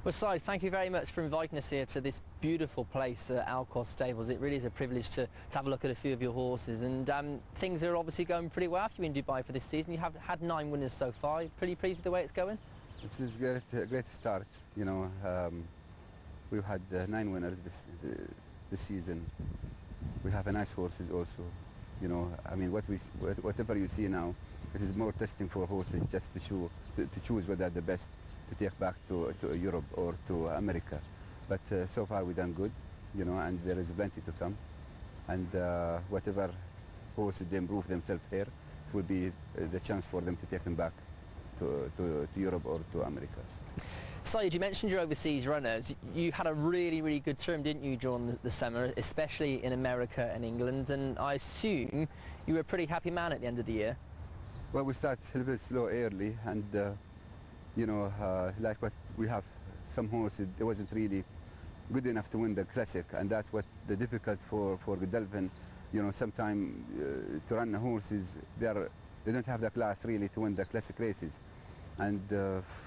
Well, Saeed, thank you very much for inviting us here to this beautiful place at Alcos Stables. It really is a privilege to have a look at a few of your horses, and things are obviously going pretty well for you in Dubai for this season. You have had 9 winners so far. Pretty pleased with the way it's going? This is a great start. You know, we've had 9 winners this season. We have nice horses also. You know, I mean, whatever you see now, it is more testing for horses just to choose whether they're the best to take back to Europe or to America. But so far we've done good, you know, and there is plenty to come. And whatever horses they improve themselves here, it will be the chance for them to take them back to Europe or to America. Saeed, you mentioned your overseas runners. You had a really good term, didn't you, during the summer, especially in America and England, and I assume you were a pretty happy man at the end of the year. Well, we start a little bit slow early, and you know, like what we have some horses, it wasn't really good enough to win the classic, and that's what the difficult for Godolphin. You know, sometimes to run the horses, they don't have the class really to win the classic races. And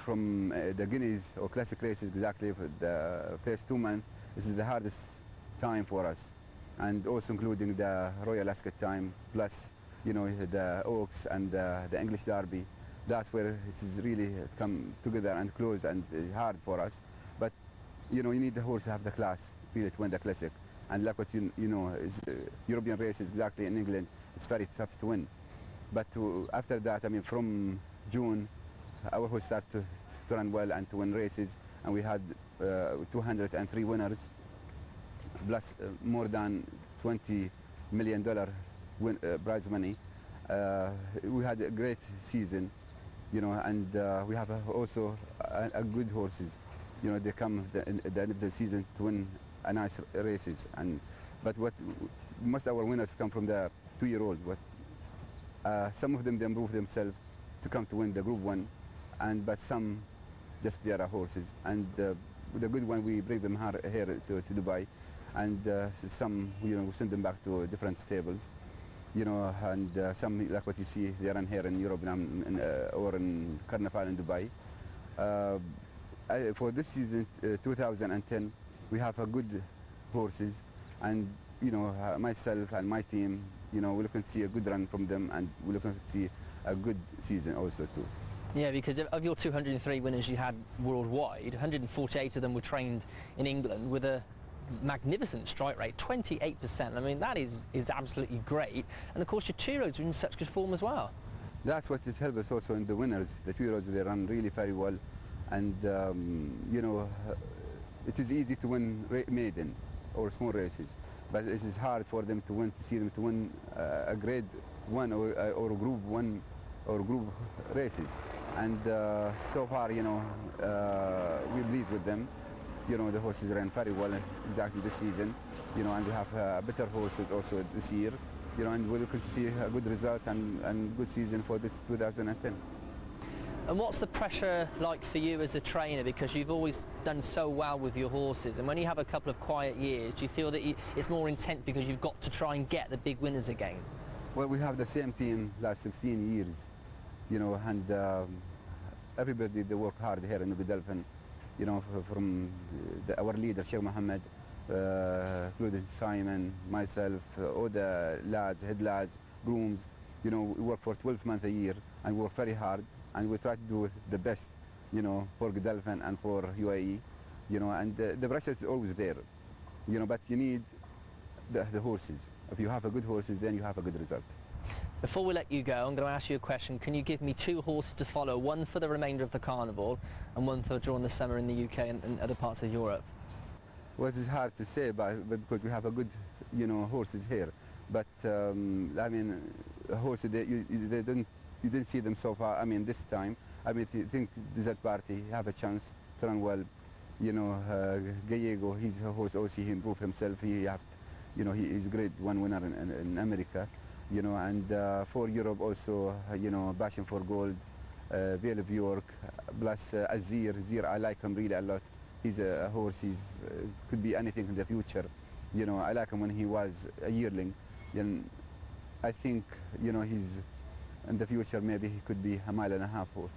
from the Guineas or classic races, exactly for the first 2 months, this is the hardest time for us, and also including the Royal Ascot time, plus you know the Oaks and the English Derby. That's where it is really come together and close and hard for us. But you know, you need the horse to have the class really to win the classic. And like what you know, is European races exactly in England, it's very tough to win. But after that, I mean, from June, our horse started to run well and to win races, and we had 203 winners, plus more than $20 million prize money. We had a great season. You know, and we have also a good horses. You know, they come at the end of the season to win a nice races. But most of our winners come from the 2-year-old. Some of them they improve themselves to come to win the Group 1, but some just they are horses. And the good one we bring them here to Dubai, and some you know we send them back to different stables. You know, and some like what you see, they run here in Europe or in Carnival in Dubai. For this season, 2010, we have a good horses, and you know, myself and my team, you know, we're looking to see a good run from them, and we're looking to see a good season also too. Yeah, because of your 203 winners you had worldwide, 148 of them were trained in England with a magnificent strike rate, 28%. I mean, that is absolutely great. And of course your 2-year-olds are in such good form as well. That's what it helps us also in the winners. The 2-year-olds, they run really very well, and you know, it is easy to win maiden or small races, but it is hard for them to win, to see them to win a grade 1 or Group 1 or group races. And so far, you know, we're pleased with them. You know, the horses ran very well exactly this season, you know, and we have better horses also this year, you know, and we're looking to see a good result and good season for this 2010. And what's the pressure like for you as a trainer, because you've always done so well with your horses, and when you have a couple of quiet years, do you feel that it's more intense because you've got to try and get the big winners again? Well, we have the same team last 16 years, you know, and everybody, they work hard here in the Godolphin. You know, from our leader, Sheikh Mohammed, including Simon, myself, all the lads, head lads, grooms, you know, we work for 12 months a year and we work very hard, and we try to do the best, you know, for Godolphin and for UAE, you know, and the pressure is always there, you know, but you need the horses. If you have a good horses, then you have a good result. Before we let you go, I'm going to ask you a question. Can you give me 2 horses to follow, one for the remainder of the Carnival and one for during the summer in the UK and other parts of Europe? Well, it's hard to say, but because we have a good, you know, horses here. But I mean, horses, you didn't see them so far. I mean, this time, I mean, I think Desert Party have a chance to run well. You know, Gallego, he's a horse also, he improved himself. You know, he's a great 1 winner in America. You know, and for Europe also, you know, Passion for Gold, Vale of York, plus Azir. I like him really a lot. He's a horse, could be anything in the future. You know, I like him when he was a yearling. And I think, you know, he's in the future, maybe he could be a 1.5 mile horse.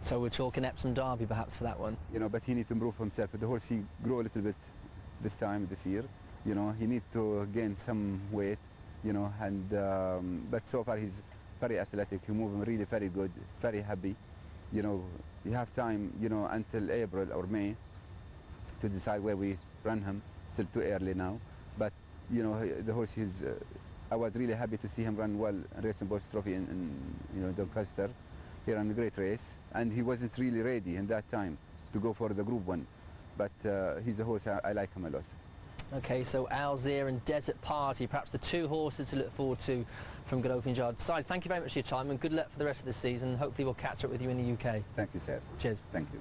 So we're talking Epsom Derby perhaps for that one. You know, but he needs to improve himself. The horse, he grew a little bit this year. You know, he needs to gain some weight, you know, and but so far he's very athletic. He moves really very good, very happy. You know, you have time, you know, until April or May to decide where we run him. Still too early now, but you know, the horse is. I was really happy to see him run well in Racing Boss Trophy in you know, Doncaster. He ran a great race, and he wasn't really ready in that time to go for the Group 1. But he's a horse, I like him a lot. Okay, so Alzir and Desert Party, perhaps the two horses to look forward to from Godolphin Yard. Saeed, thank you very much for your time and good luck for the rest of the season. Hopefully we'll catch up with you in the UK. Thank you, sir. Cheers. Thank you.